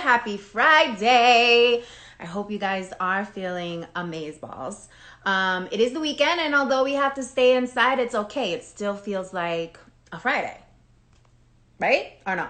Happy Friday. I hope you guys are feeling amazeballs. It is the weekend, and although we have to stay inside, it's okay. It still feels like a Friday, right? Or no?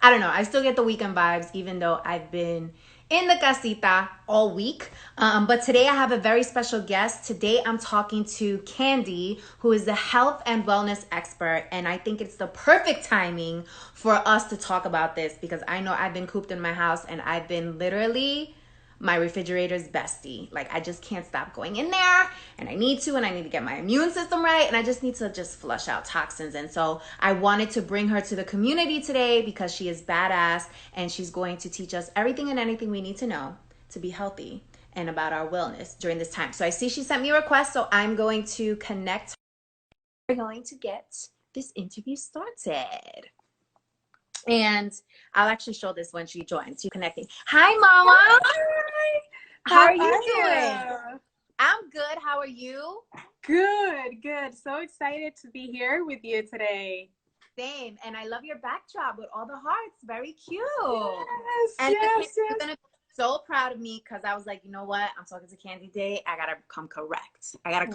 I don't know. I still get the weekend vibes, even though I've been in the casita all week. But today I have a very special guest. Today I'm talking to Candy, who is the health and wellness expert. And I think it's the perfect timing for us to talk about this because I know I've been cooped in my house and I've been literally my refrigerator's bestie. Like, I just can't stop going in there, and I need to get my immune system right, and I just need to just flush out toxins. And so I wanted to bring her to the community today because she is badass, and she's going to teach us everything and anything we need to know to be healthy and about our wellness during this time. So I see she sent me a request, so I'm going to connect. We're going to get this interview started. And I'll actually show this when she joins. You connecting. Hi, Mama. Hi. How are you doing? I'm good. How are you? Good. So excited to be here with you today. Same. And I love your backdrop with all the hearts. Very cute. Yes, and yes. You're going to be so proud of me because I was like, you know what? I'm talking to Candy Day. I got to come correct. Correct.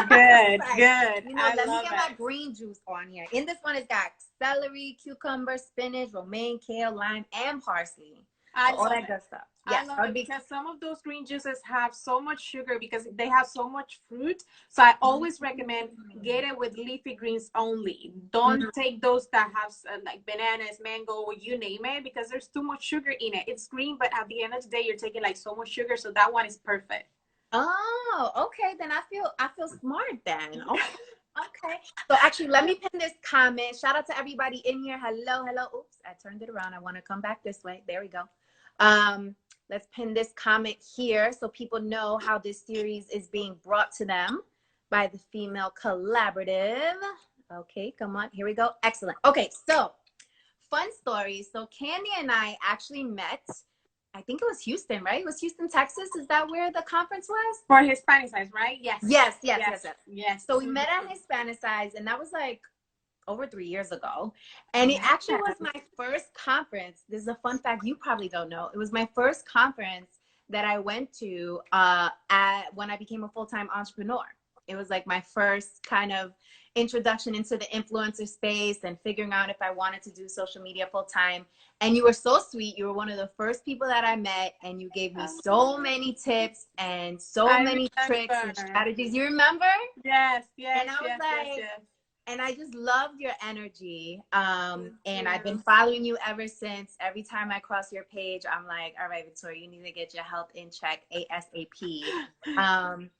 Good. You know, let me get my green juice on here. In this one, it's got celery, cucumber, spinach, romaine, kale, lime, and parsley. All that good stuff. Yes, I love it because some of those green juices have so much sugar because they have so much fruit. So I always recommend get it with leafy greens only. Don't take those that have like bananas, mango, you name it, because there's too much sugar in it. It's green, but at the end of the day, you're taking like so much sugar. So that one is perfect. Oh, okay. Then I feel smart then. Okay. So actually, let me pin this comment. Shout out to everybody in here. Hello. Oops, I turned it around. I want to come back this way. There we go. Let's pin this comment here so people know how this series is being brought to them by the Female Collaborative. Okay, come on. Here we go. Excellent. Okay, so fun story. So Candy and I actually met, I think it was Houston, right? It was Houston, Texas. Is that where the conference was? For Hispanicize, right? Yes. So we met at Hispanicize, and that was like over 3 years ago. And it actually was my first conference. This is a fun fact you probably don't know. It was my first conference that I went to when I became a full-time entrepreneur. It was like my first kind of introduction into the influencer space and figuring out if I wanted to do social media full-time. And you were so sweet. You were one of the first people that I met, and you gave me so many tips and so many tricks and strategies. You remember? Yes. And I was and I just loved your energy. And I've been following you ever since. Every time I cross your page, I'm like, all right, Victoria, you need to get your health in check ASAP.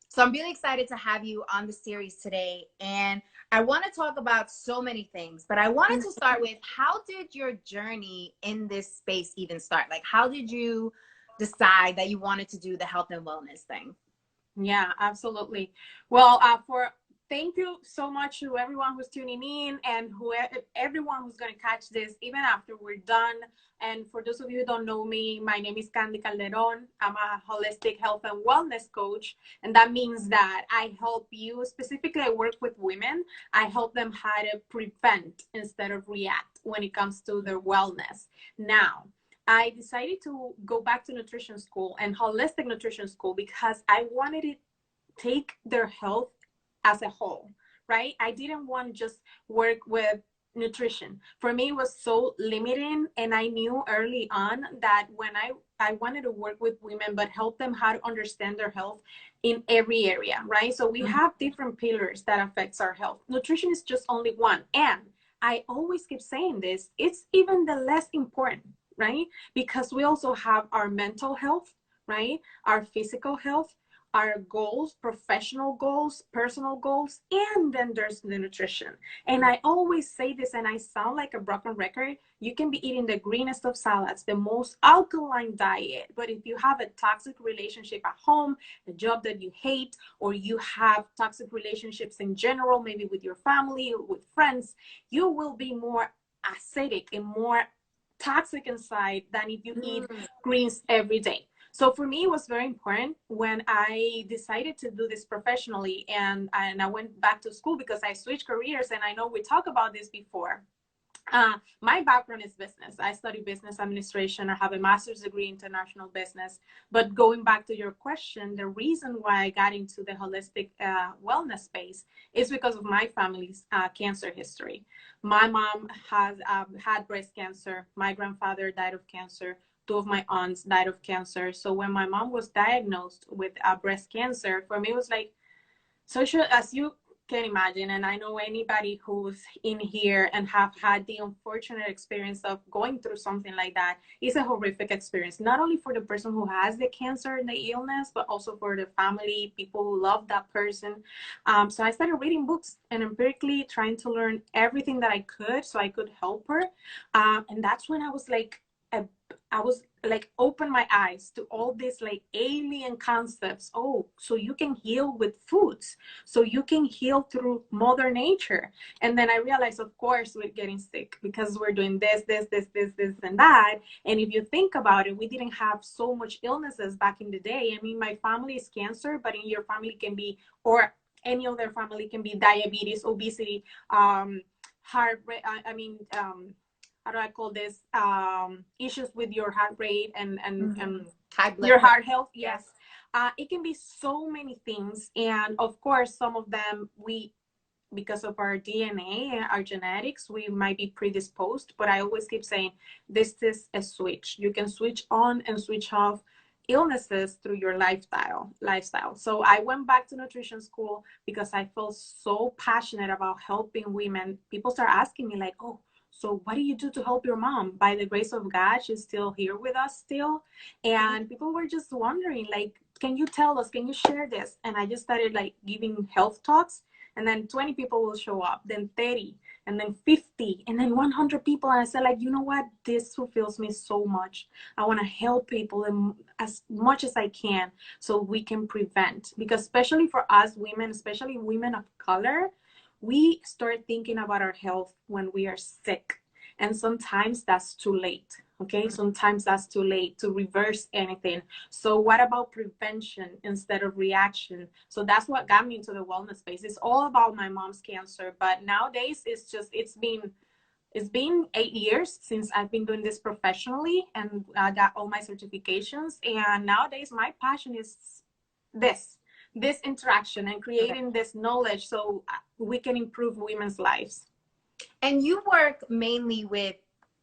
So I'm really excited to have you on the series today. And I want to talk about so many things, but I wanted to start with, how did your journey in this space even start? Like, how did you decide that you wanted to do the health and wellness thing? Yeah, absolutely. Well, thank you so much to everyone who's tuning in and everyone who's going to catch this even after we're done. And for those of you who don't know me, my name is Candy Calderon. I'm a holistic health and wellness coach. And that means that I help you, specifically I work with women. I help them how to prevent instead of react when it comes to their wellness. Now, I decided to go back to nutrition school and holistic nutrition school because I wanted to take their health as a whole, right? I didn't want to just work with nutrition. For me, it was so limiting. And I knew early on that when I wanted to work with women, but help them how to understand their health in every area, right? So we have different pillars that affects our health. Nutrition is just only one. And I always keep saying this, it's even the less important, right? Because we also have our mental health, right? Our physical health, our goals, professional goals, personal goals, and then there's the nutrition. And I always say this, and I sound like a broken record, you can be eating the greenest of salads, the most alkaline diet, but if you have a toxic relationship at home, a job that you hate, or you have toxic relationships in general, maybe with your family or with friends, you will be more acidic and more toxic inside than if you eat greens every day. So for me, it was very important when I decided to do this professionally, and I went back to school because I switched careers, and I know we talked about this before. My background is business. I study business administration. I have a master's degree in international business. But going back to your question, the reason why I got into the holistic wellness space is because of my family's cancer history. My mom has had breast cancer. My grandfather died of cancer. Two of my aunts died of cancer. So when my mom was diagnosed with breast cancer, for me it was like, so as you can imagine, and I know anybody who's in here and have had the unfortunate experience of going through something like that, it's a horrific experience, not only for the person who has the cancer and the illness, but also for the family, people who love that person. So I started reading books and empirically trying to learn everything that I could so I could help her. And that's when I was like, open my eyes to all these like alien concepts. Oh, so you can heal with foods, so you can heal through mother nature. And then I realized, of course, we're getting sick because we're doing this and that. And if you think about it, we didn't have so much illnesses back in the day. I mean, my family is cancer, but in your family can be, or any other family can be, diabetes, obesity, heart rate, how do I call this? Issues with your heart rate and High blood your pressure. heart health. Yes. It can be so many things. And of course, some of them because of our DNA and our genetics, we might be predisposed. But I always keep saying, this is a switch. You can switch on and switch off illnesses through your lifestyle. So I went back to nutrition school because I felt so passionate about helping women. People start asking me like, oh, so what do you do to help your mom? By the grace of God, she's still here with us still. And people were just wondering, like, can you tell us, can you share this? And I just started like giving health talks, and then 20 people will show up, then 30, and then 50, and then 100 people. And I said, like, you know what? This fulfills me so much. I want to help people as much as I can so we can prevent. Because especially for us women, especially women of color, we start thinking about our health when we are sick. And sometimes that's too late. Okay, sometimes that's too late to reverse anything. So what about prevention instead of reaction? So that's what got me into the wellness space. It's all about my mom's cancer, but nowadays it's been 8 years since I've been doing this professionally, and I got all my certifications. And nowadays my passion is this interaction and creating this knowledge so we can improve women's lives. And you work mainly with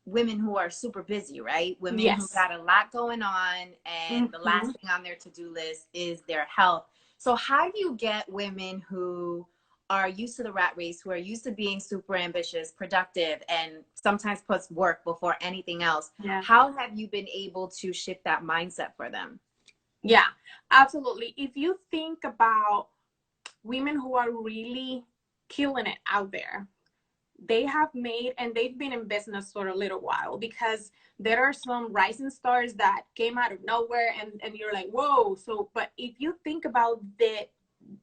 women who are super busy, right? Women who Yes. got a lot going on, and the last thing on their to-do list is their health. So how do you get women who are used to the rat race, who are used to being super ambitious, productive, and sometimes puts work before anything else? Yeah. How have you been able to shift that mindset for them? Yeah, absolutely. If you think about women who are really killing it out there, they have made, and they've been in business for a little while, because there are some rising stars that came out of nowhere, and you're like, whoa. So, but if you think about the,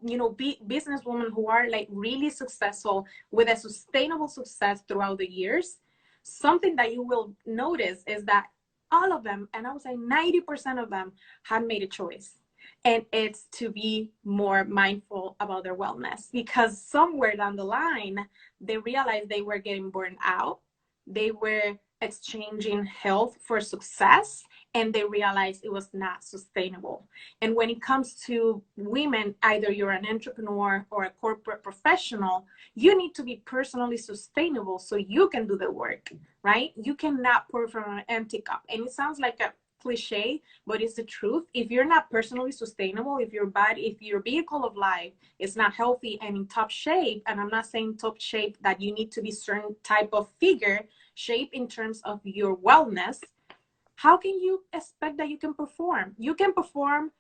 businesswomen who are like really successful with a sustainable success throughout the years, something that you will notice is that all of them, and I would say 90% of them, had made a choice. And it's to be more mindful about their wellness, because somewhere down the line, they realized they were getting burned out. They were exchanging health for success, and they realized it was not sustainable. And when it comes to women, either you're an entrepreneur or a corporate professional, you need to be personally sustainable so you can do the work, right? You cannot pour from an empty cup. And it sounds like a cliche, but it's the truth. If you're not personally sustainable, if your body, if your vehicle of life is not healthy and in top shape, and I'm not saying top shape that you need to be certain type of figure shape in terms of your wellness, how can you expect that you can perform? You can perform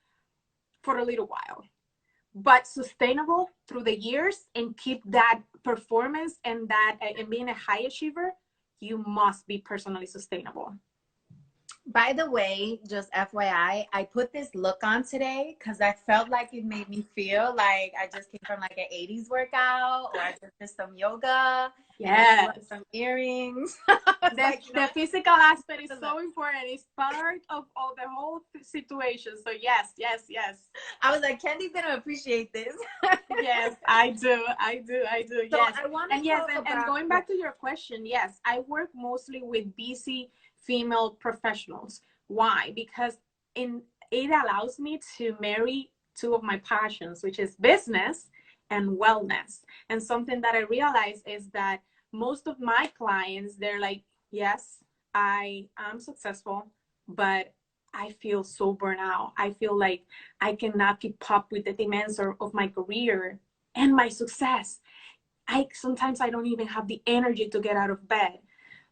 for a little while, but sustainable through the years and keep that performance and being a high achiever, you must be personally sustainable. By the way, just FYI, I put this look on today because I felt like it made me feel like I just came from like an 80s workout, or I just did some yoga and I threw on Yes. some earrings. It's like, The physical aspect is so important. It's part of the whole situation. So yes, yes, yes. I was like, Candy's gonna appreciate this. Yes, I do. I do. I do. So Yes. I want And to yes, talk and about, going yeah. back to your question, yes, I work mostly with busy female professionals. Why? Because in it allows me to marry two of my passions, which is business and wellness. And something that I realize is that most of my clients, they're like, yes, I am successful, but I feel so burnt out. I feel like I cannot keep up with the demands of my career and my success. I sometimes I don't even have the energy to get out of bed.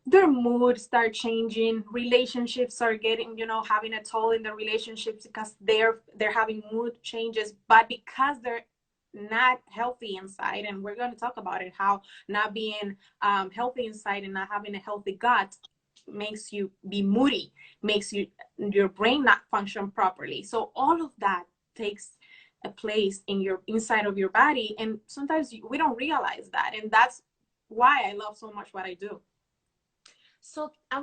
Their mood start changing, relationships are getting, having a toll in the relationships because they're having mood changes, but because they're not healthy inside, and we're going to talk about it, how not being healthy inside and not having a healthy gut makes you be moody, makes your brain not function properly. So all of that takes a place in your inside of your body, and sometimes we don't realize that, and that's why I love so much what I do. So I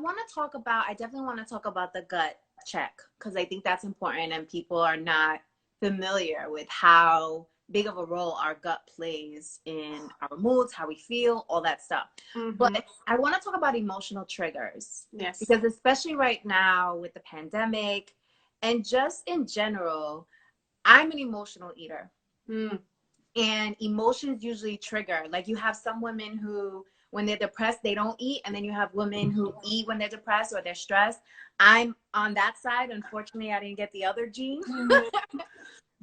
definitely want to talk about the gut check because I think that's important and people are not familiar with how big of a role our gut plays in our moods, how we feel, all that stuff. Mm-hmm. But I want to talk about emotional triggers. Yes. Because especially right now with the pandemic and just in general, I'm an emotional eater. Mm. And emotions usually trigger. Like you have some women who, when they're depressed, they don't eat. And then you have women who eat when they're depressed or they're stressed. I'm on that side. Unfortunately, I didn't get the other gene. Mm-hmm.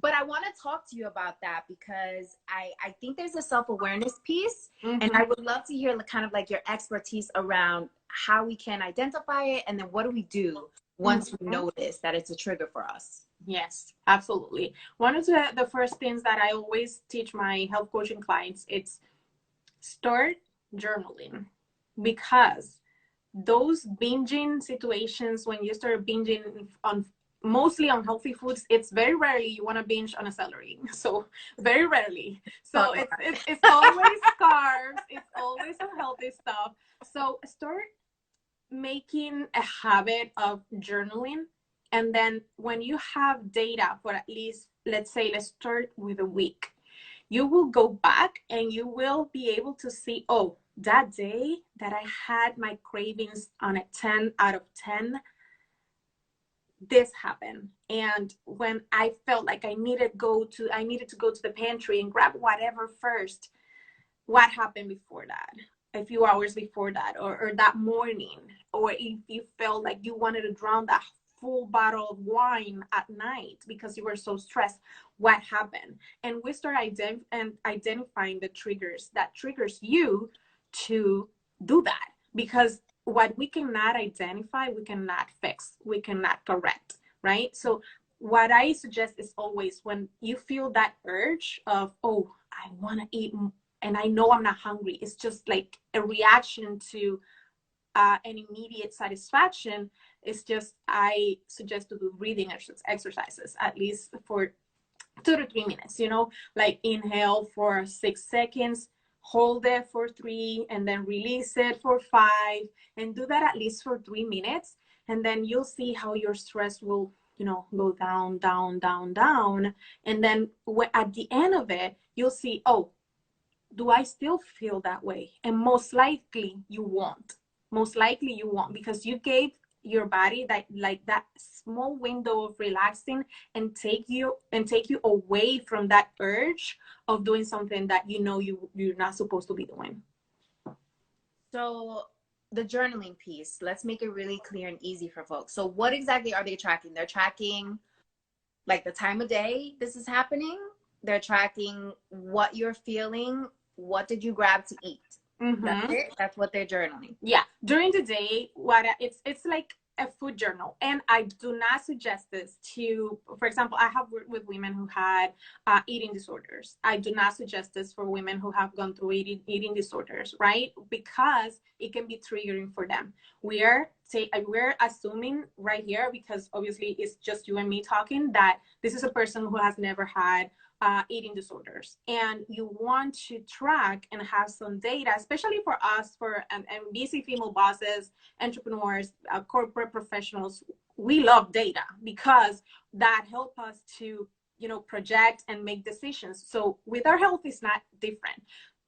But I want to talk to you about that because I think there's a self-awareness piece. Mm-hmm. And I would love to hear kind of like your expertise around how we can identify it. And then what do we do once we notice that it's a trigger for us? Yes, absolutely. One of the first things that I always teach my health coaching clients, it's start journaling, because those binging situations, when you start binging on mostly on healthy foods, it's very rarely you want to binge on a celery. So very rarely. So it's always carbs, it's always unhealthy stuff. So start making a habit of journaling. And then when you have data for at least, let's say, let's start with a week, you will go back and you will be able to see, oh, that day that I had my cravings on a 10 out of 10, this happened. And when I felt like I needed to go to the pantry and grab whatever first, what happened before that, a few hours before that, or that morning, or if you felt like you wanted to drown that full bottle of wine at night because you were so stressed, what happened? And we start identifying the triggers that triggers you to do that, because what we cannot identify, we cannot fix, we cannot correct, right? So what I suggest is always, when you feel that urge of, oh, I want to eat and I know I'm not hungry, it's just like a reaction to an immediate satisfaction, it's just, I suggest to do breathing exercises at least for 2 to 3 minutes, like inhale for 6 seconds, hold it for 3, and then release it for 5, and do that at least for 3 minutes. And then you'll see how your stress will, go down, down, down, down. And then at the end of it, you'll see, oh, do I still feel that way? And most likely you won't. Most likely you won't, because you gave your body that small window of relaxing and take you away from that urge of doing something that you're not supposed to be doing. So the journaling piece, let's make it really clear and easy for folks. So what exactly are they tracking? They're tracking like the time of day this is happening. They're tracking what you're feeling. What did you grab to eat? Mm-hmm. That's it. That's what they're journaling. Yeah, during the day, it's like a food journal. And I do not suggest this to, for example, I have worked with women who had eating disorders. I do not suggest this for women who have gone through eating disorders, right? Because it can be triggering for them. We're assuming right here, because obviously it's just you and me talking, that this is a person who has never had eating disorders, and you want to track and have some data, especially for us, and busy female bosses, entrepreneurs, corporate professionals. We love data because that help us to, project and make decisions. So with our health, it's not different.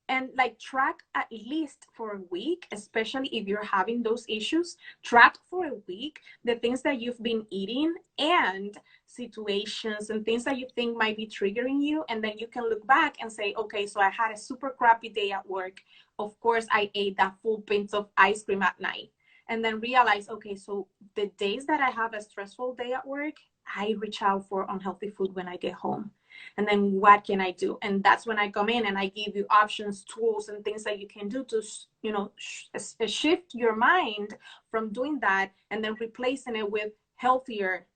And like, track at least for a week, especially if you're having those issues. Track for a week the things that you've been eating and situations and things that you think might be triggering you. And then you can look back and say, okay, so I had a super crappy day at work. Of course, I ate that full pint of ice cream at night. And then realize, okay, so the days that I have a stressful day at work, I reach out for unhealthy food when I get home. And then what can I do? And that's when I come in and I give you options, tools, and things that you can do to, shift your mind from doing that and then replacing it with healthier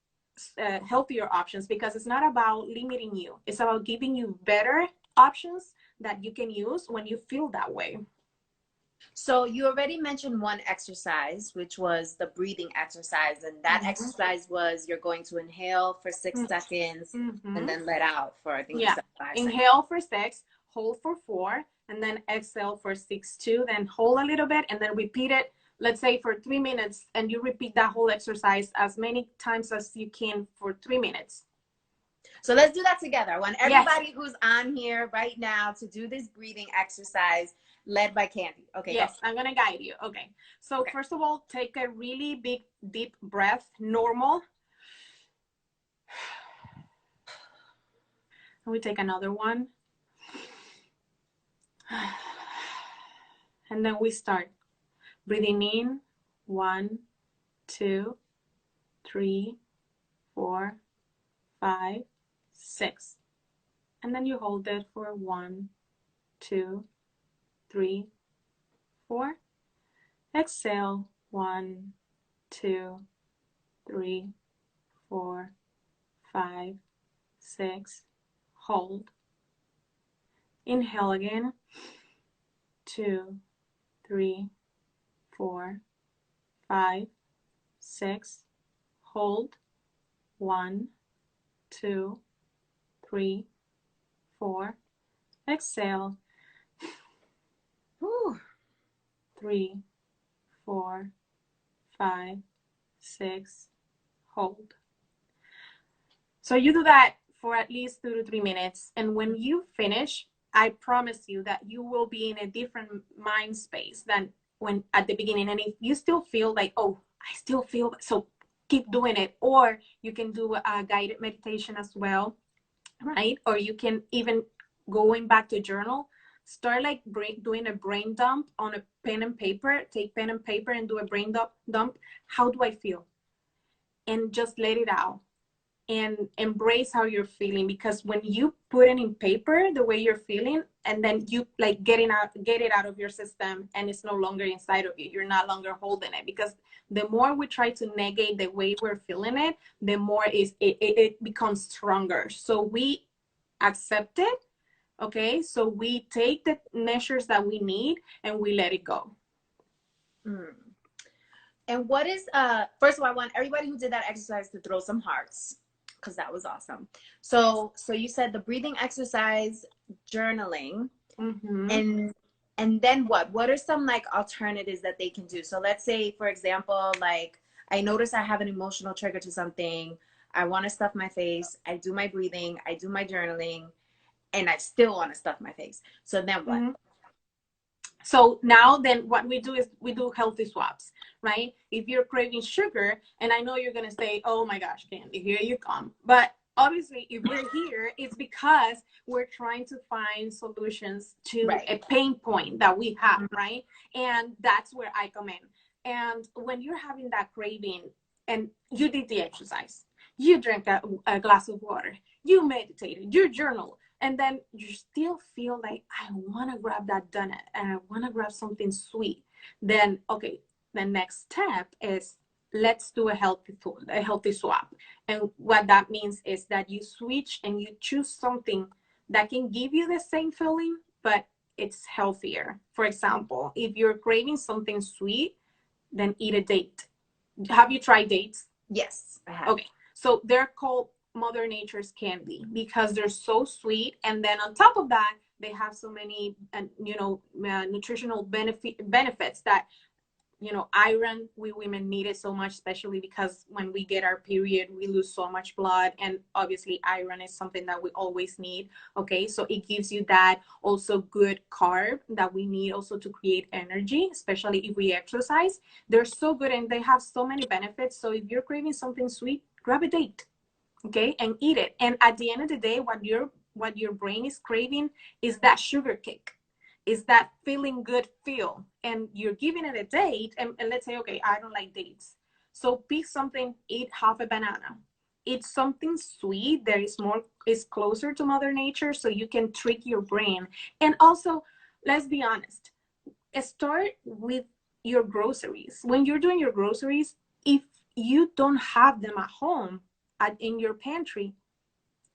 options, because it's not about limiting you. It's about giving you better options that you can use when you feel that way. So you already mentioned one exercise, which was the breathing exercise. And that exercise was you're going to inhale for 6 seconds and then let out for, I think, 5 seconds. Inhale for 6, hold for 4, and then exhale for 6 too. Then hold a little bit and then repeat it, let's say for 3 minutes. And you repeat that whole exercise as many times as you can for 3 minutes. So let's do that together. I want everybody who's on here right now to do this breathing exercise led by Candy. Okay. Yes, I'm going to guide you. Okay. So first of all, take a really big, deep breath, normal. And we take another one. And then we start breathing in, 1, 2, 3, 4, 5, 6. And then you hold it for 1, 2, 3, 4. Exhale, 1, 2, 3, 4, 5, 6. Hold. Inhale again. 2, 3, 4, 5, 6. Hold. 1, 2, 3, 4. Exhale. 3, 4, 5, 6. Hold. So you do that for at least 2 to 3 minutes. And when you finish, I promise you that you will be in a different mind space than when at the beginning. And if you still feel like, oh, I still feel, so keep doing it. Or you can do a guided meditation as well, right? Or you can even, going back to journal, start like doing a brain dump on a pen and paper. Take pen and paper and do a brain dump. How do I feel? And just let it out. And embrace how you're feeling, because when you put it in paper the way you're feeling, and then you like get it out of your system, and it's no longer inside of you, you're no longer holding it. Because the more we try to negate the way we're feeling it, the more it becomes stronger. So we accept it, okay? So we take the measures that we need and we let it go. And what is first of all, I want everybody who did that exercise to throw some hearts, because that was awesome. So you said the breathing exercise, journaling, and then what are some like alternatives that they can do? So let's say, for example, like I notice I have an emotional trigger to something. I want to stuff my face. I do my breathing. I do my journaling, and I still want to stuff my face. So then what? So now then what we do is we do healthy swaps, right? If you're craving sugar, and I know you're going to say, oh my gosh, Candy, here you come. But obviously, if we're here, it's because we're trying to find solutions to a pain point that we have, right? And that's where I come in. And when you're having that craving and you did the exercise, you drank a glass of water, you meditated, you journal, and then you still feel like, I want to grab that donut and I want to grab something sweet. Then, okay, the next step is let's do a healthy swap. And what that means is that you switch and you choose something that can give you the same feeling, but it's healthier. For example, if you're craving something sweet, then eat a date. Have you tried dates? Yes, I have. Okay, so they're called Mother Nature's candy because they're so sweet, and then on top of that, they have so many, nutritional benefits that, iron, we women need it so much, especially because when we get our period we lose so much blood, and obviously iron is something that we always need. Okay, so it gives you that also good carb that we need also to create energy, especially if we exercise. They're so good and they have so many benefits. So if you're craving something sweet, grab a date, okay, and eat it. And at the end of the day, what your brain is craving is that sugar kick, is that feeling good feel. And you're giving it a date, and let's say, okay, I don't like dates, so pick something, eat half a banana, eat something sweet that is closer to Mother Nature, so you can trick your brain. And also, let's be honest, start with your groceries. When you're doing your groceries, if you don't have them at home, in your pantry,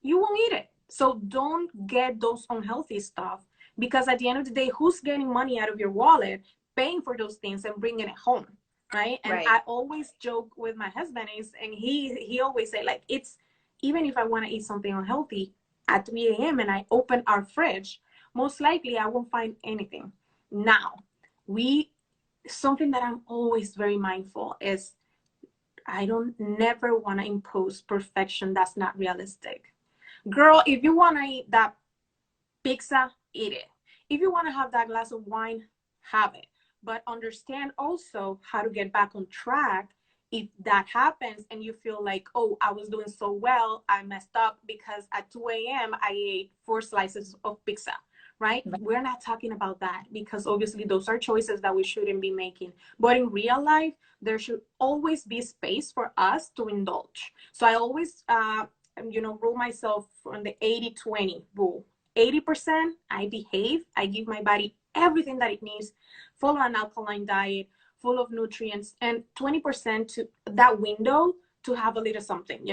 you won't eat it. So don't get those unhealthy stuff, because at the end of the day, who's getting money out of your wallet paying for those things and bringing it home, right? And Right. I always joke with my husband and he always say, like, it's, even if I want to eat something unhealthy at 3 a.m. and I open our fridge, most likely I won't find anything. Now, we something that I'm always very mindful is I don't never want to impose perfection that's not realistic. Girl, if you want to eat that pizza, eat it. If you want to have that glass of wine, have it. But understand also how to get back on track if that happens and you feel like, oh, I was doing so well, I messed up because at 2 a.m. I ate 4 slices of pizza, right? We're not talking about that, because obviously those are choices that we shouldn't be making. But in real life, there should always be space for us to indulge. So I always, rule myself on the 80-20 rule. 80% I behave, I give my body everything that it needs, follow an alkaline diet full of nutrients, and 20% to that window to have a little something,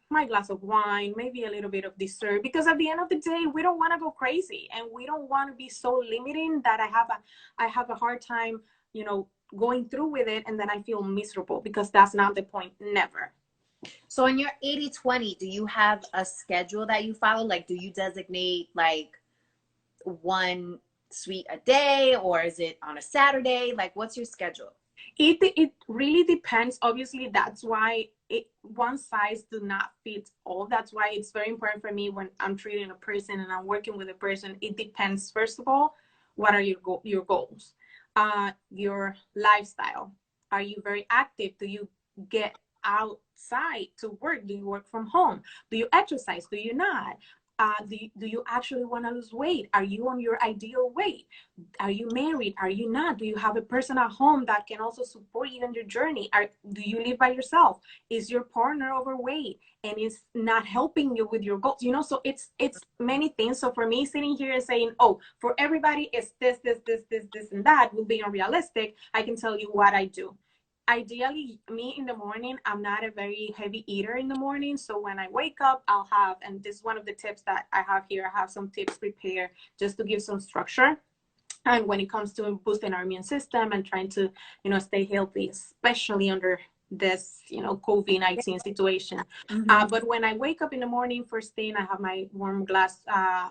my glass of wine, maybe a little bit of dessert, because at the end of the day, we don't want to go crazy and we don't want to be so limiting that I have a hard time, going through with it, and then I feel miserable, because that's not the point. Never. So in your 80-20, do you have a schedule that you follow? Like, do you designate like one sweet a day, or is it on a Saturday? Like, what's your schedule? It really depends. Obviously, that's why one size do not fit all. That's why it's very important for me when I'm treating a person and I'm working with a person. It depends. First of all, what are your goals? Your lifestyle. Are you very active? Do you get outside to work? Do you work from home? Do you exercise? Do you not? Do you actually want to lose weight? Are you on your ideal weight? Are you married? Are you not? Do you have a person at home that can also support you on your journey? Do you live by yourself? Is your partner overweight and is not helping you with your goals? So it's many things. So for me, sitting here and saying, oh, for everybody it's this and that will be unrealistic. I can tell you what I do. Ideally, me in the morning, I'm not a very heavy eater in the morning. So when I wake up, I'll have, and this is one of the tips that I have here, I have some tips prepared just to give some structure. And when it comes to boosting our immune system and trying to, stay healthy, especially under this, COVID-19 situation. Mm-hmm. But when I wake up in the morning, first thing, I have my warm glass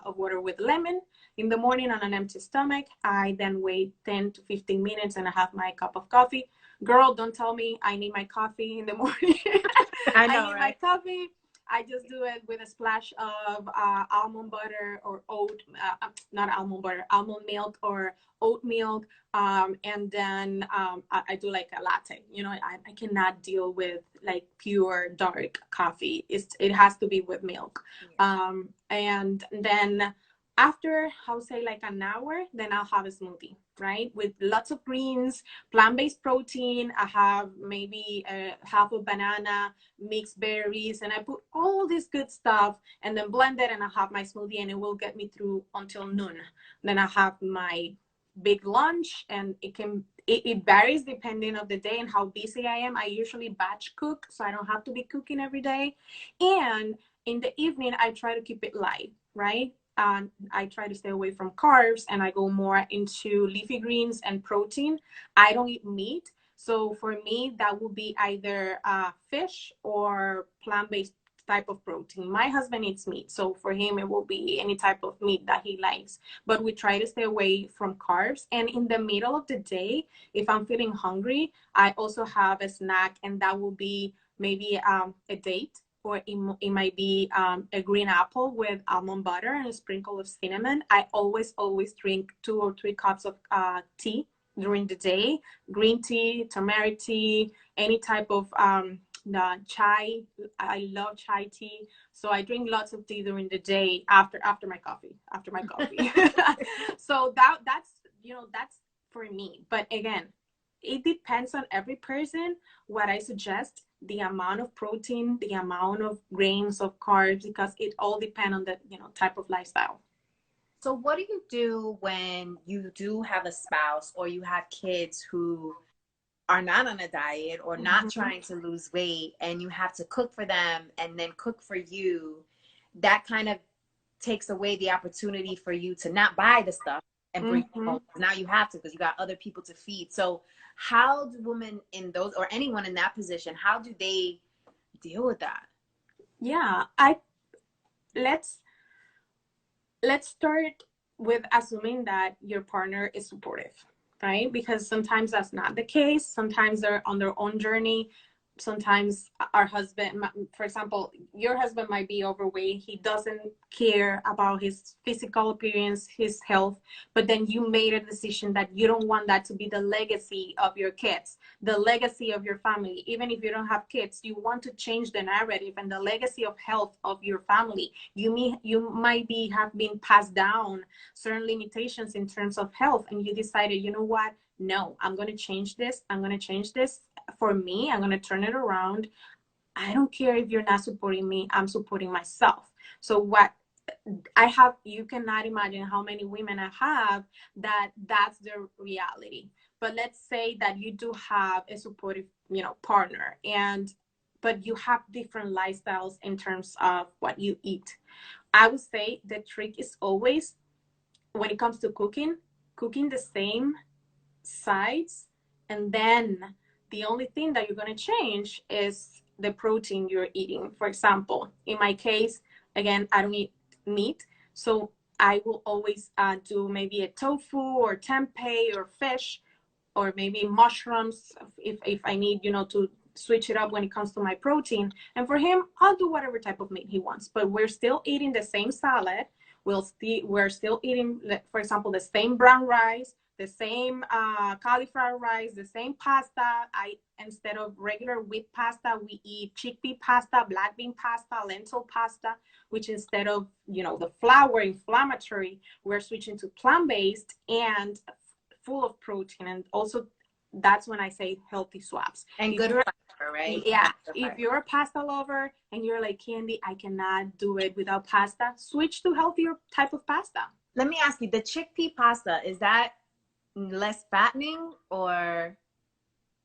of water with lemon in the morning on an empty stomach. I then wait 10 to 15 minutes and I have my cup of coffee. Girl, don't tell me I need my coffee in the morning. I I know, need my right? coffee. I just do it with a splash of almond butter or not almond butter, almond milk or oat milk. And then I do like a latte. I cannot deal with like pure dark coffee. It has to be with milk. And then after, I'll say like an hour, then I'll have a smoothie, right? With lots of greens, plant-based protein. I have maybe half a banana, mixed berries, and I put all this good stuff and then blend it, and I have my smoothie, and it will get me through until noon. Then I have my big lunch, and it varies depending on the day and how busy I am. I usually batch cook, so I don't have to be cooking every day. And in the evening, I try to keep it light, right? And I try to stay away from carbs, and I go more into leafy greens and protein. I don't eat meat. So for me, that would be either fish or plant-based type of protein. My husband eats meat, so for him it will be any type of meat that he likes. But we try to stay away from carbs. And in the middle of the day, if I'm feeling hungry, I also have a snack, and that will be maybe a date, or it might be a green apple with almond butter and a sprinkle of cinnamon. I always drink 2 or 3 cups of tea during the day: green tea, turmeric tea, any type of chai. I love chai tea, so I drink lots of tea during the day after my coffee. So that's that's for me. But again, it depends on every person. What I suggest, the amount of protein, the amount of grains of carbs, because it all depends on the type of lifestyle. So what do you do when you do have a spouse or you have kids who are not on a diet or not trying to lose weight, and you have to cook for them and then cook for you? That kind of takes away the opportunity for you to not buy the stuff and bring it home. Now you have to, because you got other people to feed. So how do women in those, or anyone in that position, how do they deal with that? Yeah, let's start with assuming that your partner is supportive, right? Because sometimes that's not the case. Sometimes they're on their own journey. Sometimes our husband, for example, your husband might be overweight. He doesn't care about his physical appearance, his health, but then you made a decision that you don't want that to be the legacy of your kids, the legacy of your family. Even if you don't have kids, you want to change the narrative and the legacy of health of your family. You might have been passed down certain limitations in terms of health, and you decided, you know what? No, I'm going to change this. I'm going to change this for me. I'm going to turn it around. I don't care if you're not supporting me. I'm supporting myself. So what I have, you cannot imagine how many women I have that's their reality. But let's say that you do have a supportive, partner, but you have different lifestyles in terms of what you eat. I would say the trick is always, when it comes to cooking the same sides, and then the only thing that you're going to change is the protein you're eating. For example, in my case, again, I don't eat meat, so I will always do maybe a tofu or tempeh or fish, or maybe mushrooms if I need to switch it up when it comes to my protein. And for him, I'll do whatever type of meat he wants, but we're still eating the same salad. We're still eating, for example, the same brown rice, the same cauliflower rice, the same pasta. Instead of regular wheat pasta, we eat chickpea pasta, black bean pasta, lentil pasta, which instead of the flour inflammatory, we're switching to plant-based and full of protein. And also, that's when I say healthy swaps. And good fiber, right? Yeah. If you're a pasta lover and you're like, Candy, I cannot do it without pasta, switch to healthier type of pasta. Let me ask you, the chickpea pasta, is that less fattening or?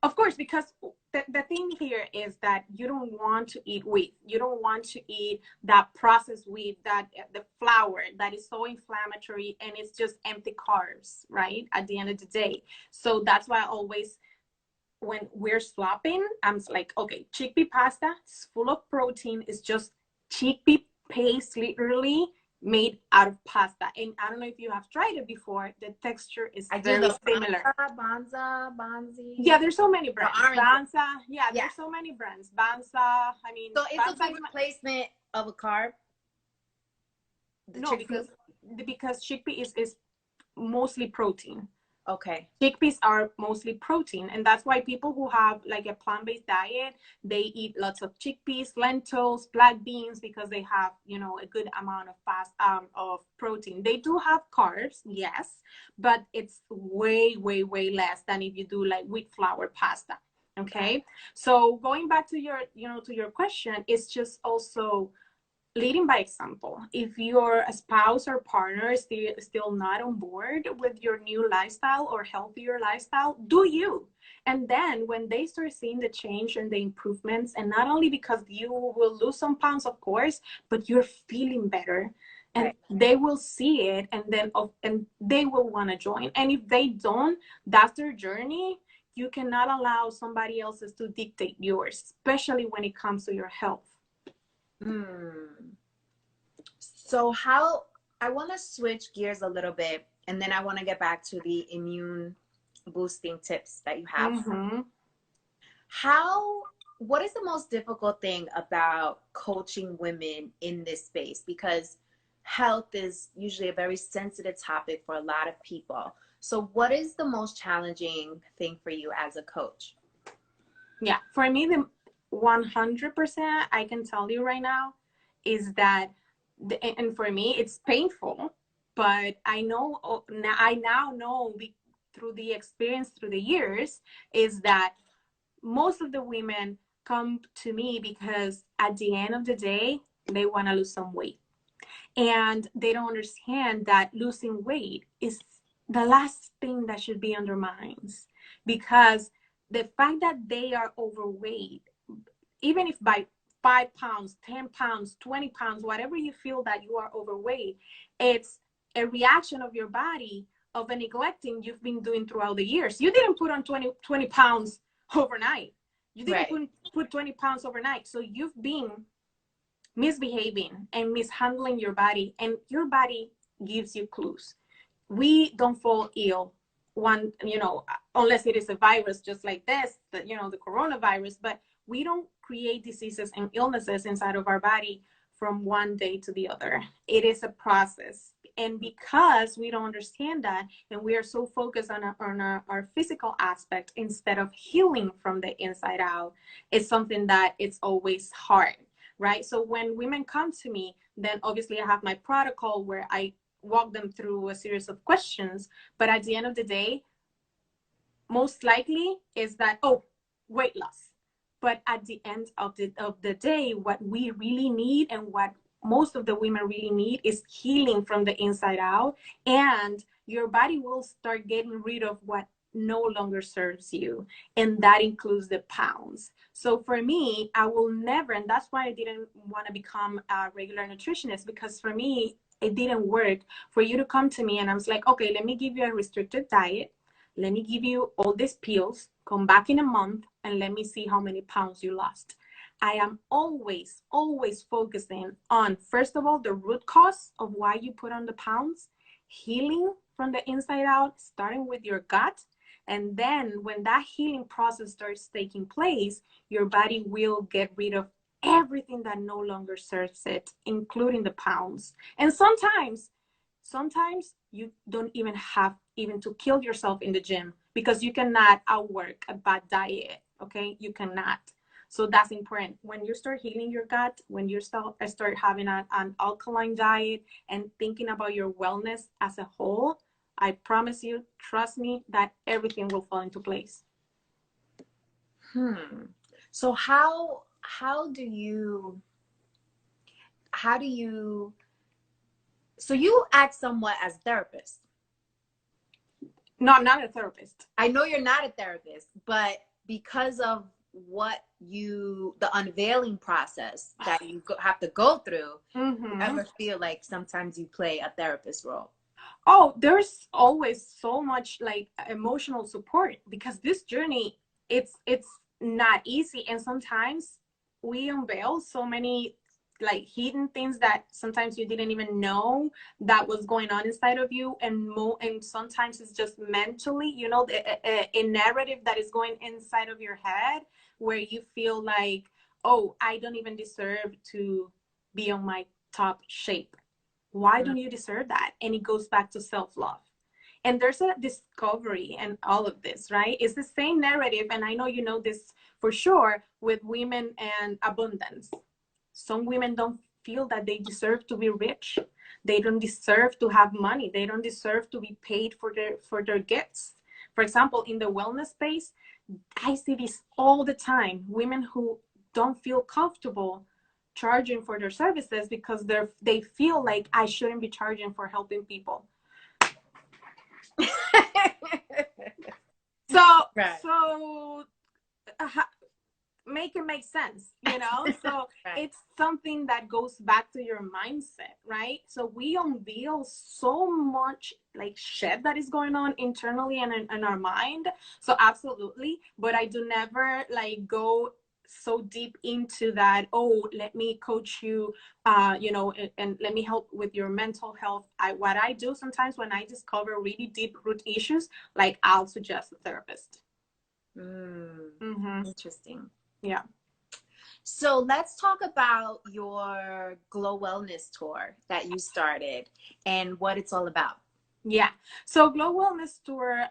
Of course, because the thing here is that you don't want to eat wheat. You don't want to eat that processed wheat, that the flour that is so inflammatory, and it's just empty carbs, right? At the end of the day. So that's why I always, when we're swapping, I'm like, okay, chickpea pasta is full of protein. It's just chickpea paste, literally made out of pasta. And I don't know if you have tried it before. The texture is very similar. Banzi. Yeah, there's so many brands. Banza. Yeah, there's so many brands. Banza. I mean, so it's a good replacement of a carb. No, because chickpea is mostly protein. Okay. Chickpeas are mostly protein, and that's why people who have like a plant-based diet, they eat lots of chickpeas, lentils, black beans, because they have a good amount of protein. They do have carbs, yes, but it's way less than if you do like wheat flour pasta. Okay, so going back to your to your question, it's just also leading by example. If your spouse or partner is still not on board with your new lifestyle or healthier lifestyle, do you. And then when they start seeing the change and the improvements, and not only because you will lose some pounds, of course, but you're feeling better, and Right. they will see it, and then and they will want to join. And if they don't, that's their journey. You cannot allow somebody else's to dictate yours, especially when it comes to your health. Hmm. So how I want to switch gears a little bit, and then I want to get back to the immune boosting tips that you have. Mm-hmm. How, what is the most difficult thing about coaching women in this space? Because health is usually a very sensitive topic for a lot of people. So what is the most challenging thing for you as a coach? Yeah, for me, the 100% I can tell you right now is that, and for me, it's painful, but I know, I now know through the experience through the years, is that most of the women come to me because at the end of the day, they want to lose some weight. And they don't understand that losing weight is the last thing that should be on their minds, because the fact that they are overweight, even if by 5 pounds, 10 pounds, 20 pounds, whatever you feel that you are overweight, it's a reaction of your body of a neglecting you've been doing throughout the years. You didn't put on 20 pounds overnight. You didn't Right. put 20 pounds overnight. So you've been misbehaving and mishandling your body, and your body gives you clues. We don't fall ill one, unless it is a virus just like this, the coronavirus, but we don't create diseases and illnesses inside of our body from one day to the other. It is a process. And because we don't understand that, and we are so focused on our physical aspect instead of healing from the inside out, it's something that it's always hard, right? So when women come to me, then obviously I have my protocol where I walk them through a series of questions. But at the end of the day, most likely is that, oh, weight loss. But at the end of the day, what we really need, and what most of the women really need, is healing from the inside out. And your body will start getting rid of what no longer serves you. And that includes the pounds. So for me, I will never, and that's why I didn't want to become a regular nutritionist, because for me, it didn't work for you to come to me and I was like, okay, let me give you a restricted diet. Let me give you all these pills, come back in a month, and let me see how many pounds you lost. I am always, always focusing on, first of all, the root cause of why you put on the pounds, healing from the inside out, starting with your gut. And then when that healing process starts taking place, your body will get rid of everything that no longer serves it, including the pounds. And sometimes you don't even have even to kill yourself in the gym, because you cannot outwork a bad diet. Okay, you cannot. So that's important. When you start healing your gut, when you start having an alkaline diet and thinking about your wellness as a whole, I promise you, trust me, that everything will fall into place. So how do you so you act somewhat as a therapist? No, I'm not a therapist. I know you're not a therapist, but because of the unveiling process that you have to go through, you ever feel like sometimes you play a therapist role? Oh, there's always so much like emotional support, because this journey, it's not easy, and sometimes we unveil so many like hidden things that sometimes you didn't even know that was going on inside of you, and sometimes it's just mentally, a narrative that is going inside of your head, where you feel like, oh, I don't even deserve to be on my top shape. Why don't you deserve that? And it goes back to self-love. And there's a discovery and all of this, right? It's the same narrative. And I know you know this for sure with women and abundance. Some women don't feel that they deserve to be rich. They don't deserve to have money. They don't deserve to be paid for their gifts. For example, in the wellness space, I see this all the time. Women who don't feel comfortable charging for their services because they feel like I shouldn't be charging for helping people. So right. so make it make sense, you know. So right. it's something that goes back to your mindset, right? So we unveil so much like shit that is going on internally and in our mind. So absolutely, but I do never like go so deep into that. Oh, let me coach you, you know, and let me help with your mental health. What I do sometimes when I discover really deep root issues, like I'll suggest a therapist. Interesting. Yeah. So let's talk about your Glow Wellness Tour that you started and what it's all about. Yeah. So Glow Wellness Tour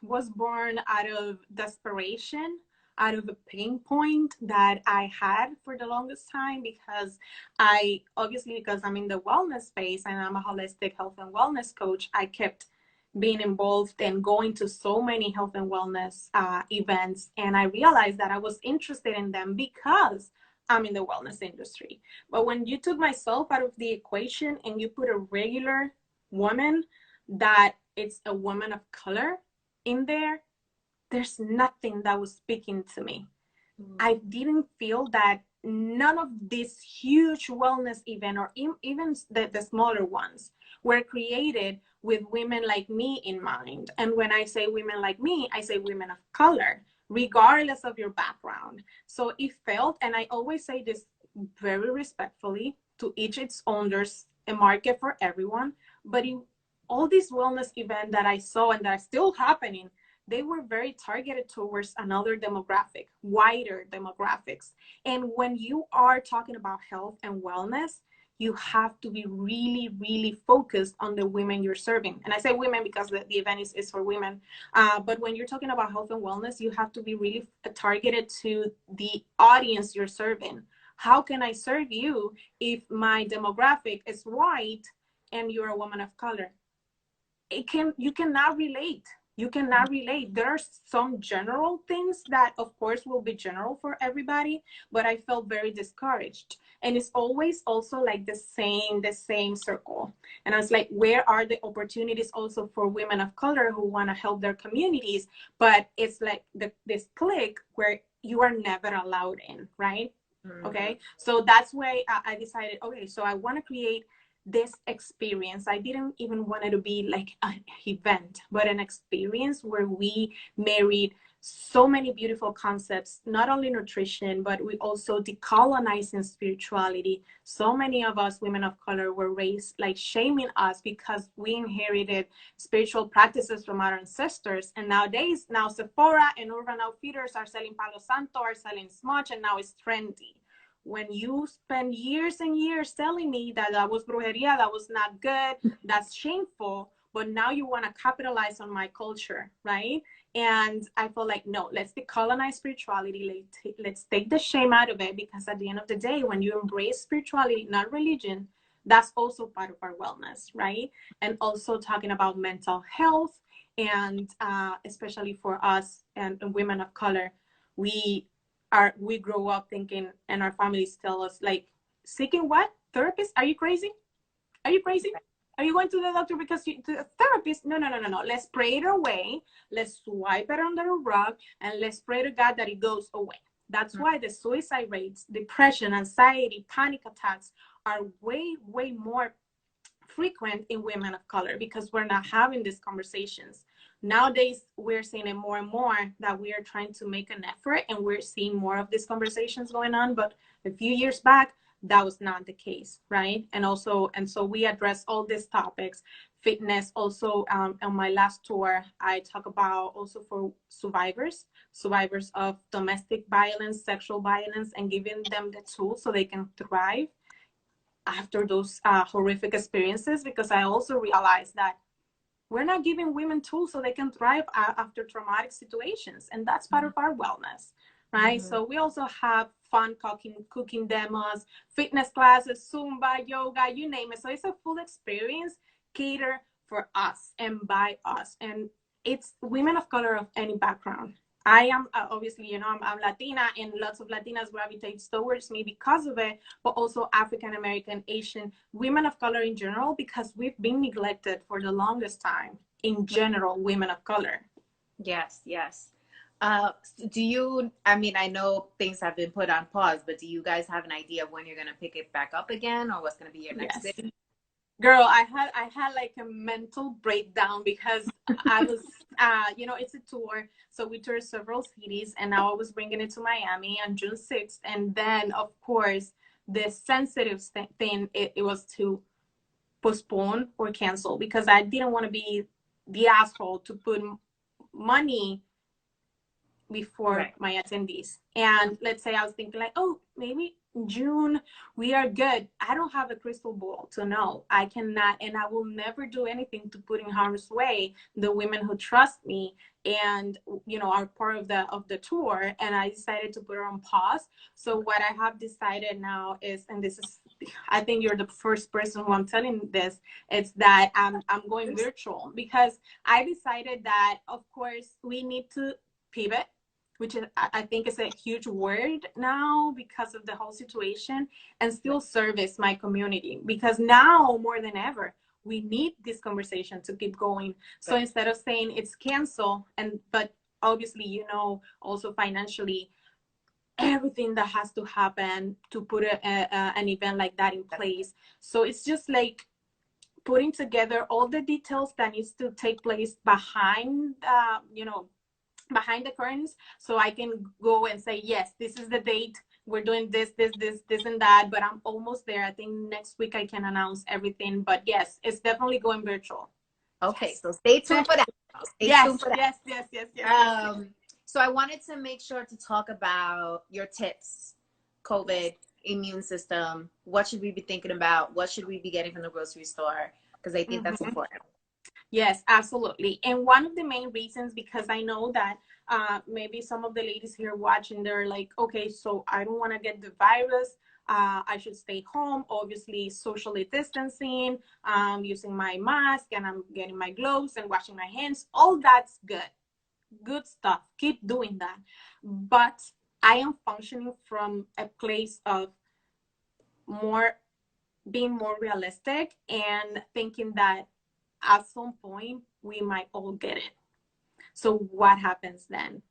was born out of desperation, out of a pain point that I had for the longest time because because I'm in the wellness space and I'm a holistic health and wellness coach, I kept being involved and going to so many health and wellness events. And I realized that I was interested in them because I'm in the wellness industry. But when you took myself out of the equation and you put a regular woman that it's a woman of color in there, there's nothing that was speaking to me. I didn't feel that none of these huge wellness events or even the smaller ones were created with women like me in mind. And when I say women like me, I say women of color, regardless of your background. So it felt, and I always say this very respectfully, to each its own, there's a market for everyone. But in all these wellness events that I saw and that are still happening, they were very targeted towards another demographic, wider demographics. And when you are talking about health and wellness, you have to be really, really focused on the women you're serving. And I say women because the event is for women. But when you're talking about health and wellness, you have to be really targeted to the audience you're serving. How can I serve you if my demographic is white and you're a woman of color? You cannot relate. You cannot relate. There are some general things that of course will be general for everybody, but I felt very discouraged. And it's always also like the same circle. And I was like, where are the opportunities also for women of color who want to help their communities? But it's like this clique where you are never allowed in, right? Okay. So that's why I decided, okay, so I want to create this experience. I didn't even want it to be like an event, but an experience where we married so many beautiful concepts, not only nutrition, but we also decolonizing spirituality. So many of us women of color were raised like shaming us because we inherited spiritual practices from our ancestors. And nowadays, now Sephora and Urban Outfitters are selling Palo Santo, are selling Smudge, and now it's trendy. When you spend years and years telling me that that was brujeria, that was not good, that's shameful, but now you want to capitalize on my culture, right? And I felt like, no, let's decolonize spirituality. Let's take the shame out of it, because at the end of the day, when you embrace spirituality, not religion, that's also part of our wellness, right? And also talking about mental health, and especially for us and women of color, we grow up thinking, and our families tell us like, seeking what? Therapist? Are you crazy? Are you crazy? Are you going to the doctor because you to a therapist? No, no, no, no, no. Let's pray it away. Let's swipe it under a rug, and let's pray to God that it goes away. That's why the suicide rates, depression, anxiety, panic attacks are way, way more frequent in women of color, because we're not having these conversations. Nowadays, we're seeing it more and more that we are trying to make an effort, and we're seeing more of these conversations going on. But a few years back, that was not the case, right? And so we address all these topics. Fitness also, on my last tour, I talk about also for survivors of domestic violence, sexual violence, and giving them the tools so they can thrive after those horrific experiences, because I also realized that we're not giving women tools so they can thrive after traumatic situations, and that's part of our wellness, right? So we also have fun cooking demos, fitness classes, Zumba, yoga, you name it. So it's a full experience catered for us and by us, and it's women of color of any background. I am obviously, I'm Latina, and lots of Latinas gravitate towards me because of it, but also African American, Asian, women of color in general, because we've been neglected for the longest time in general, women of color. Yes, yes. Do you, I mean, I know things have been put on pause, but do you guys have an idea of when you're going to pick it back up again or what's going to be your next Yes. thing? Girl, I had like a mental breakdown because I was it's a tour, so we toured several cities, and now I was bringing it to Miami on June 6th, and then of course the sensitive thing, it was to postpone or cancel, because I didn't want to be the asshole to put money before Right. my attendees. And let's say I was thinking like, oh, maybe June we are good. I don't have a crystal ball to know. I cannot, and I will never do anything to put in harm's way the women who trust me and are part of the tour. And I decided to put it on pause. So what I have decided now is, and this is, I think you're the first person who I'm telling this, it's that I'm going virtual, because I decided that of course we need to pivot, which is, I think is a huge word now because of the whole situation, and still service my community, because now more than ever we need this conversation to keep going. So Right. instead of saying it's cancel, but obviously also financially, everything that has to happen to put an event like that in place. So it's just like putting together all the details that needs to take place behind the curtains, so I can go and say, yes, this is the date. We're doing this, and that. But I'm almost there. I think next week I can announce everything. But yes, it's definitely going virtual. Okay, Yes. so stay tuned for that. Stay Yes, tuned for that. yes, yes, yes, yes, yes, yes. So I wanted to make sure to talk about your tips, Yes. COVID, immune system. What should we be thinking about? What should we be getting from the grocery store? Because I think that's Mm-hmm. important. Yes, absolutely. And one of the main reasons, because I know that maybe some of the ladies here watching, they're like, okay, so I don't want to get the virus. I should stay home, obviously socially distancing, using my mask, and I'm getting my gloves and washing my hands. All that's good, good stuff. Keep doing that. But I am functioning from a place of more being more realistic and thinking that at some point we might all get it. So what happens then?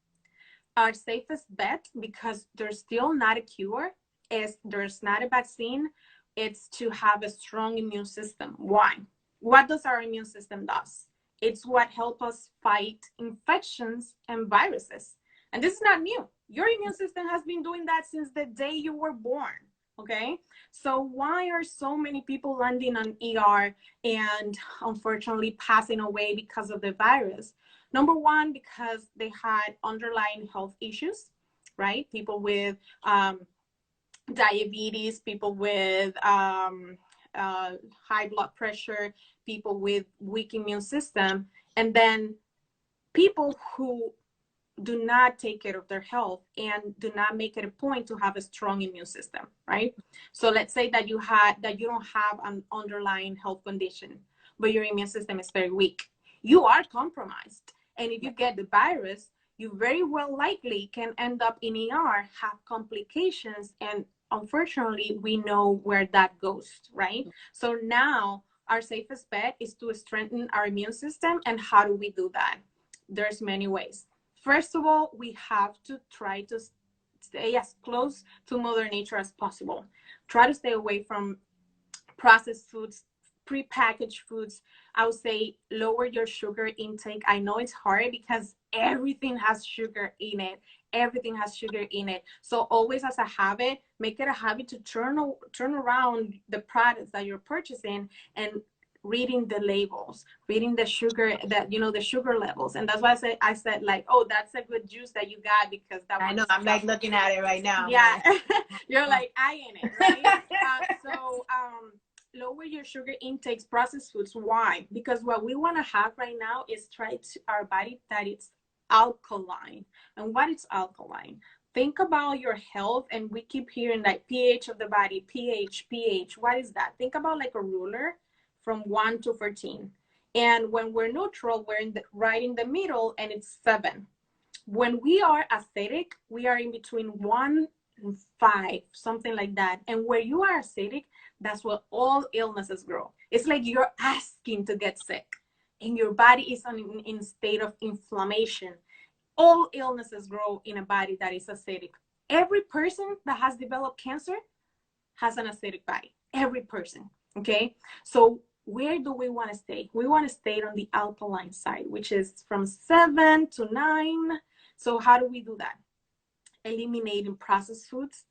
Our safest bet, because there's still not a cure, is there's not a vaccine, it's to have a strong immune system. Why? What does our immune system does? It's what helps us fight infections and viruses. And this is not new. Your immune system has been doing that since the day you were born. Okay. So why are so many people landing on ER and unfortunately passing away because of the virus? Number one, because they had underlying health issues, right? People with diabetes, people with high blood pressure, people with weak immune system, and then people who do not take care of their health and do not make it a point to have a strong immune system, right? So let's say that you don't have an underlying health condition, but your immune system is very weak. You are compromised. And if you get the virus, you very well likely can end up in ER, have complications, and unfortunately, we know where that goes, right? So now our safest bet is to strengthen our immune system. And how do we do that? There's many ways. First of all, we have to try to stay as close to Mother Nature as possible. Try to stay away from processed foods, prepackaged foods. I would say lower your sugar intake. I know it's hard because everything has sugar in it. Everything has sugar in it. So always, as a habit, make it a habit to turn around the products that you're purchasing and reading the labels, reading the sugar, that the sugar levels. And that's why I said like, oh, that's a good juice that you got, because that I one know. is I'm like chocolate. looking at it right now. I'm Yeah. like, You're like, I in it, right? Lower your sugar intakes, processed foods. Why? Because what we want to have right now is try to our body that it's alkaline. And what is alkaline? Think about your health, and we keep hearing like pH of the body, pH. What is that? Think about like a ruler from 1 to 14. And when we're neutral, we're right in the middle, and it's 7. when we are acidic, we are in between 1 and 5, something like that. And where you are acidic, that's where all illnesses grow. It's like you're asking to get sick, and your body is in state of inflammation. All illnesses grow in a body that is acidic. Every person that has developed cancer has an acidic body. Every person. Okay. So where do we want to stay? We want to stay on the alkaline side, which is from 7 to 9. So how do we do that? Eliminating processed foods,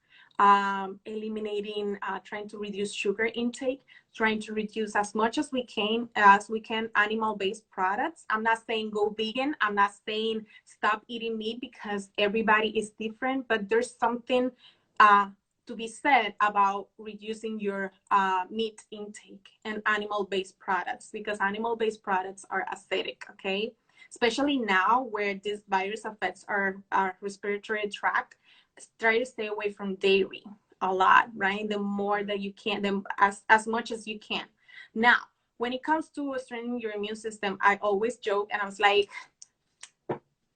eliminating, trying to reduce sugar intake, trying to reduce as much as we can animal-based products. I'm not saying go vegan. I'm not saying stop eating meat, because everybody is different, but there's something to be said about reducing your meat intake and animal-based products, because animal-based products are acidic, okay? Especially now where this virus affects our respiratory tract. Try to stay away from dairy a lot, right? The more that you can, then as much as you can. Now, when it comes to strengthening your immune system, I always joke, and I was like,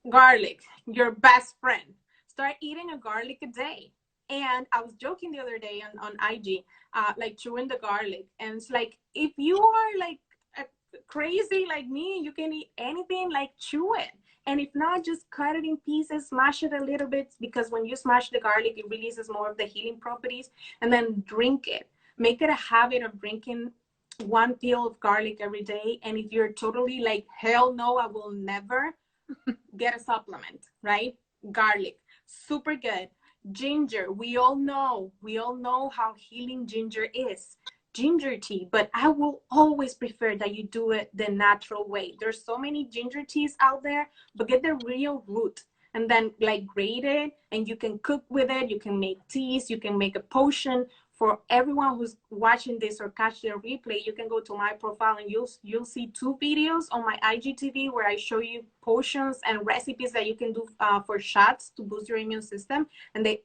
garlic, your best friend. Start eating a garlic a day. And I was joking the other day on IG, like chewing the garlic. And it's like, if you are like crazy like me, you can eat anything, like chew it. And if not, just cut it in pieces, smash it a little bit, because when you smash the garlic, it releases more of the healing properties. And then drink it. Make it a habit of drinking 1 pill of garlic every day. And if you're totally like, hell no, I will never, get a supplement, right? Garlic, super good. Ginger, we all know how healing ginger is. Ginger tea, but I will always prefer that you do it the natural way. There's so many ginger teas out there, but get the real root and then like grate it, and you can cook with it. You can make teas, you can make a potion. For everyone who's watching this or catch the replay, you can go to my profile and you'll see 2 videos on my IGTV where I show you potions and recipes that you can do for shots to boost your immune system, and they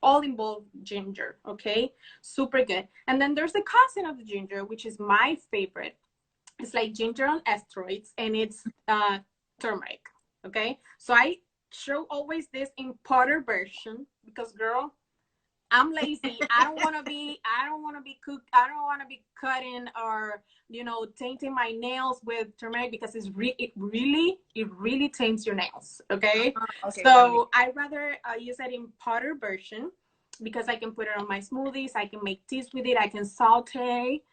all involve ginger. Okay, super good. And then there's the cousin of the ginger, which is my favorite. It's like ginger on steroids, and it's turmeric. Okay, so I show always this in powder version, because girl, I'm lazy. I don't want to be cooked. I don't want to be cutting or, tainting my nails with turmeric, because it really taints your nails. Okay. Okay, So I rather use it in powder version, because I can put it on my smoothies. I can make teas with it. I can saute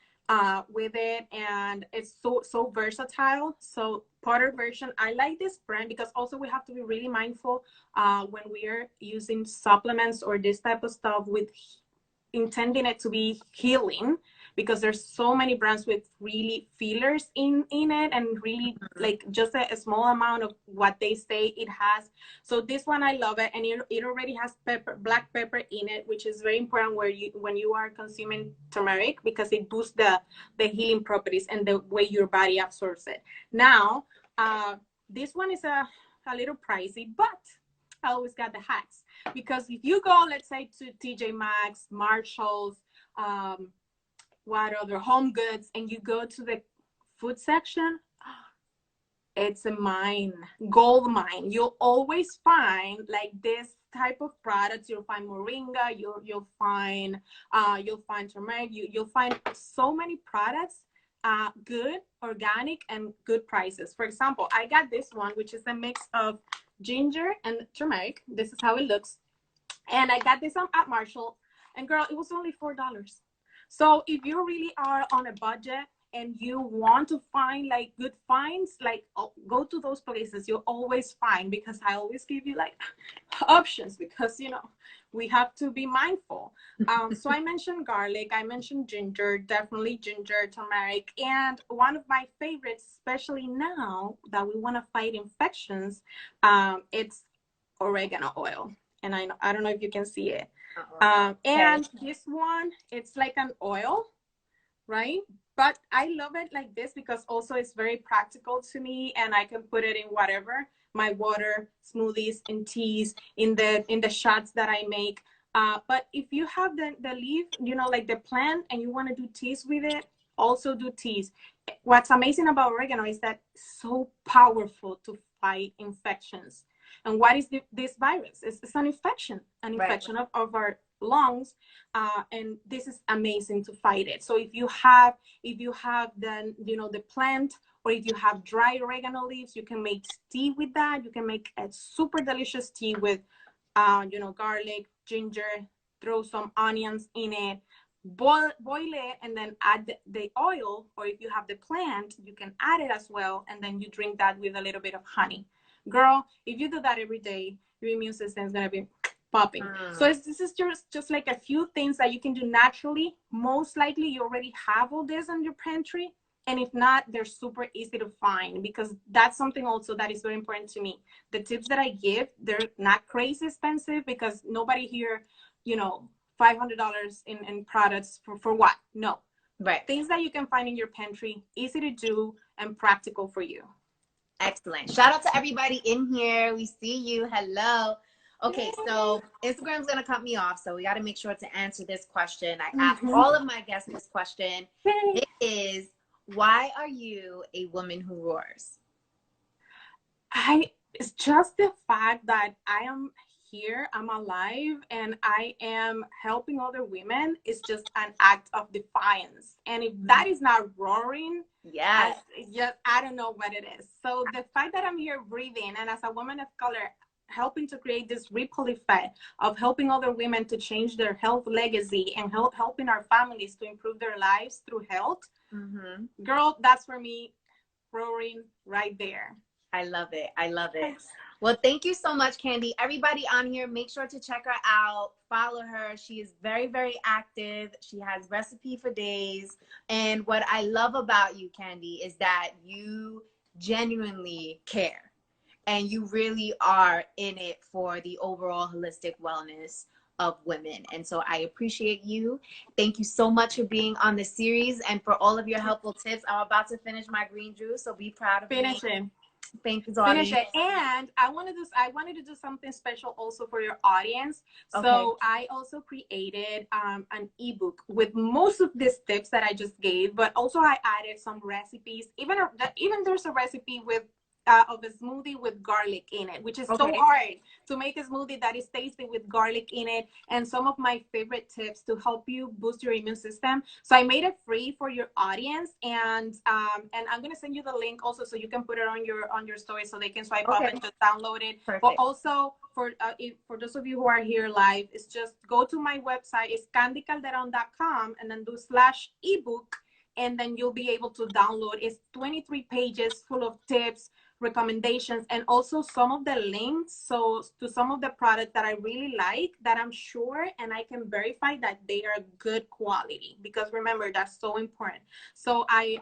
with it, and it's so versatile. So powder version, I like this brand, because also we have to be really mindful when we are using supplements or this type of stuff with intending it to be healing, because there's so many brands with really fillers in it, and really like just a small amount of what they say it has. So this one, I love it, and it already has black pepper in it, which is very important when you are consuming turmeric, because it boosts the healing properties and the way your body absorbs it. Now, this one is a little pricey, but I always got the hacks, because if you go, let's say, to TJ Maxx, Marshalls, what other Home Goods, and you go to the food section, it's a gold mine. You'll always find like this type of products. You'll find moringa, you'll find turmeric, you'll find so many products, good, organic, and good prices. For example, I got this one, which is a mix of ginger and turmeric. This is how it looks. And I got this at Marshall, and girl, it was only $4. So if you really are on a budget and you want to find like good finds, like go to those places. You'll always find, because I always give you like options, because we have to be mindful. So I mentioned garlic, I mentioned ginger, definitely ginger, turmeric, and one of my favorites, especially now that we want to fight infections, it's oregano oil. And I don't know if you can see it. And this one, it's like an oil, right? But I love it like this, because also it's very practical to me, and I can put it in whatever, my water, smoothies, and teas, in the shots that I make. But if you have the leaf, like the plant, and you want to do teas with it, also do teas. What's amazing about oregano is that it's so powerful to fight infections. And what is this virus? It's an infection, of our lungs, and this is amazing to fight it. So if you have then the plant, or if you have dry oregano leaves, you can make tea with that. You can make a super delicious tea with garlic, ginger, throw some onions in it, boil it, and then add the oil, or if you have the plant, you can add it as well, and then you drink that with a little bit of honey. Girl, if you do that every day, your immune system is going to be popping. So this is just like a few things that you can do naturally. Most likely you already have all this in your pantry, and if not, they're super easy to find, because that's something also that is very important to me. The tips that I give, they're not crazy expensive, because nobody here, $500 in products for what? No. Right. Things that you can find in your pantry, easy to do and practical for you. Excellent. Shout out to everybody in here. We see you. Hello. Okay, so Instagram's going to cut me off, so we got to make sure to answer this question. I ask all of my guests this question. It is, why are you a woman who roars? It's just the fact that I am here, I'm alive, and I am helping other women. Is just an act of defiance. And if that is not roaring, yes, I don't know what it is. So the fact that I'm here breathing, and as a woman of color, helping to create this ripple effect of helping other women to change their health legacy, and helping our families to improve their lives through health, girl, that's for me roaring right there. I love it. I love it. Well, thank you so much, Candy. Everybody on here, make sure to check her out. Follow her. She is very, very active. She has recipe for days. And what I love about you, Candy, is that you genuinely care. And you really are in it for the overall holistic wellness of women. And so I appreciate you. Thank you so much for being on the series and for all of your helpful tips. I'm about to finish my green juice, so be proud of me. Finish it. Thank you, darling. Finish it. And I wanted to do something special also for your audience. Okay. So I also created an ebook with most of these tips that I just gave, but also I added some recipes. Even there's a recipe with of a smoothie with garlic in it, which is so hard to make a smoothie that is tasty with garlic in it, and some of my favorite tips to help you boost your immune system. So I made it free for your audience, and I'm gonna send you the link also, so you can put it on your story, so they can swipe up and just download it. Perfect. But also for those of you who are here live, it's just go to my website. It's candycalderon.com, and then do /ebook, and then you'll be able to download. It's 23 pages full of tips, recommendations, and also some of the links, so to some of the products that I really like, that I'm sure and I can verify that they are good quality, because remember, that's so important. So I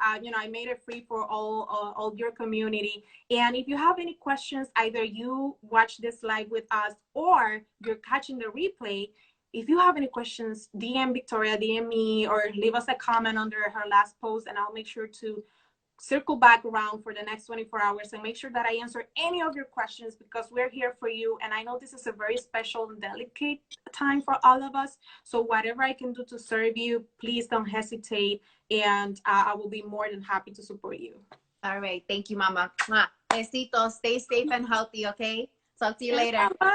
made it free for all your community. And if you have any questions, either you watch this live with us or you're catching the replay, if you have any questions, DM Victoria, DM me, or leave us a comment under her last post, and I'll make sure to circle back around for the next 24 hours and make sure that I answer any of your questions, because we're here for you. And I know this is a very special and delicate time for all of us. So whatever I can do to serve you, please don't hesitate. And I will be more than happy to support you. All right. Thank you, Mama. Besitos. Stay safe and healthy, okay? Talk to you later. Bye.